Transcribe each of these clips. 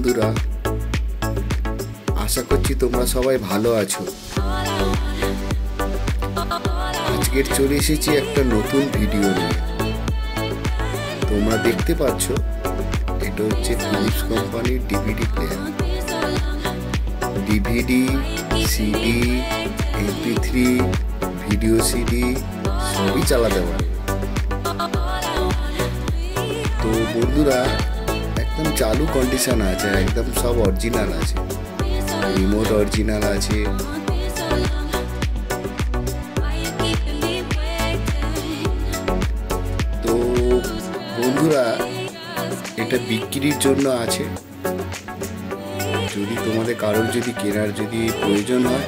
বন্ধুরা, আশা করছি তোমরা সবাই ভালো আছো। আজকের চলে এসেছি একটা নতুন ভিডিও নিয়ে। তোমরা দেখতে পাচ্ছ এটা হচ্ছে ফিলিপস কোম্পানির DVD player. DVD, CD, MP3, video CD সবই চালাতে পারে। তো বন্ধুরা, একদম চালু কন্ডিশন আছে, একদম সব অরিজিনাল আছে, রিমোট অরিজিনাল আছে। তো বন্ধুরা, এটা বিক্রির জন্য আছে। যদি তোমাদের কারোর যদি কেনার যদি প্রয়োজন হয়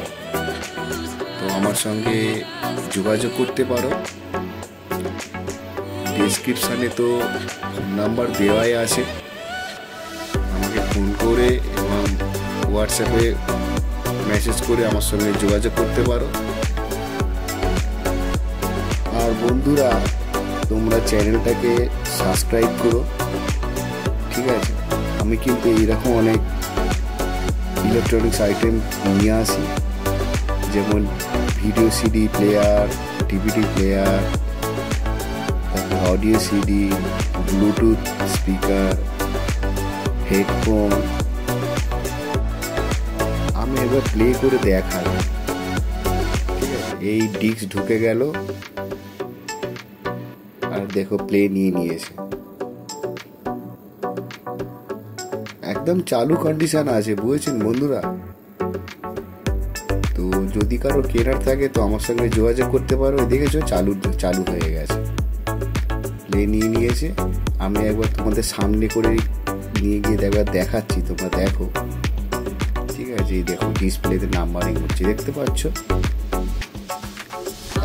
তো আমার সঙ্গে যোগাযোগ করতে পারো। ডেসক্রিপশানে তো ফোন নাম্বার দেওয়াই আছে, আমাকে ফোন করে এবং হোয়াটসঅ্যাপে মেসেজ করে আমার সঙ্গে যোগাযোগ করতে পারো। আর বন্ধুরা, তোমরা চ্যানেলটাকে সাবস্ক্রাইব করো, ঠিক আছে? আমি কিন্তু এইরকম অনেক ইলেকট্রনিক্স আইটেম নিয়ে আসি, যেমন video CD player, DVD player, audio CD, Bluetooth speaker, headphone. আমি এবার প্লে করে দেখাই, ঠিক আছে? এই ডিস্ক ঢুকে গেল আর দেখো প্লে নিয়ে নিয়েছে। একদম চালু কন্ডিশন আছে, বুঝেছেন বন্ধুরা? তো যদি কারো কেনার থাকে তো আমার সঙ্গে যোগাযোগ করতে পারো। দেখেছো চালু হয়ে গেছে, প্লে নিয়ে নিয়েছে। আমি একবার তোমাদের সামনে করে নিয়ে গিয়ে দেখাচ্ছি, তোমরা দেখো, ঠিক আছে? এই দেখো ডিসপ্লেতে নাম্বারিং হচ্ছে, দেখতে পাচ্ছ?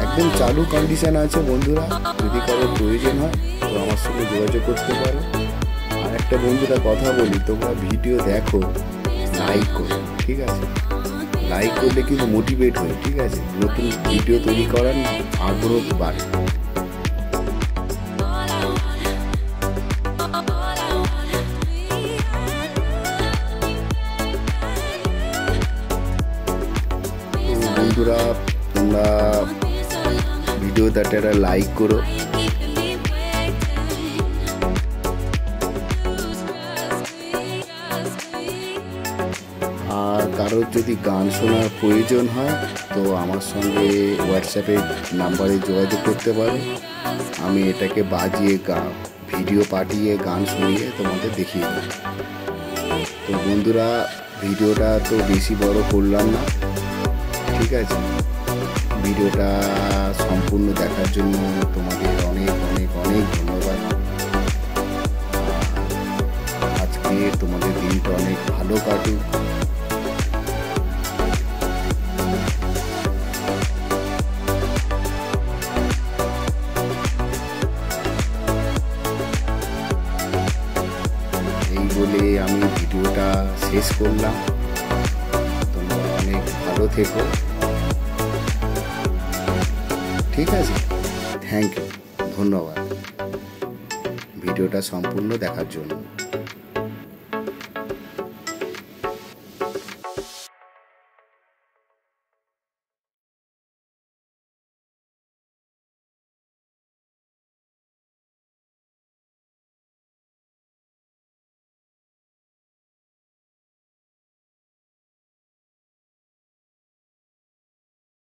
একদম চালু কন্ডিশন আছে বন্ধুরা। যদি কারো প্রয়োজন হয় তো আমার সঙ্গে যোগাযোগ করতে পারো। আর একটা বন্ধুরা কথা বলি, তোমরা ভিডিও দেখো, লাইক করো, ঠিক আছে? লাইক করলে কিন্তু মোটিভেট হয়, ঠিক আছে? নতুন ভিডিও তৈরি করার আগ্রহ বাড়ে। বন্ধুরা, তোমরা ভিডিওটাতে লাইক করো। আর কারোর যদি গান শোনার প্রয়োজন হয় তো আমার সঙ্গে হোয়াটসঅ্যাপে নাম্বারে যোগাযোগ করতে পারো। আমি এটাকে বাজিয়ে ভিডিও পাঠিয়ে গান শুনিয়ে তোমাদের দেখিয়ে দেবো। তো বন্ধুরা, ভিডিওটা তো বেশি বড় করলাম না, ঠিক আছে? ভিডিওটা সম্পূর্ণ দেখার জন্য তোমাদের অনেক অনেক অনেক ধন্যবাদ। আজকে তোমাদের দিনটা অনেক ভালো কাটুক। এই বলে আমি ভিডিওটা শেষ করলাম। তোমরা অনেক ভালো থেকো, ঠিক আছে? থ্যাংক ইউ, ধন্যবাদ ভিডিওটা সম্পূর্ণ দেখার জন্য।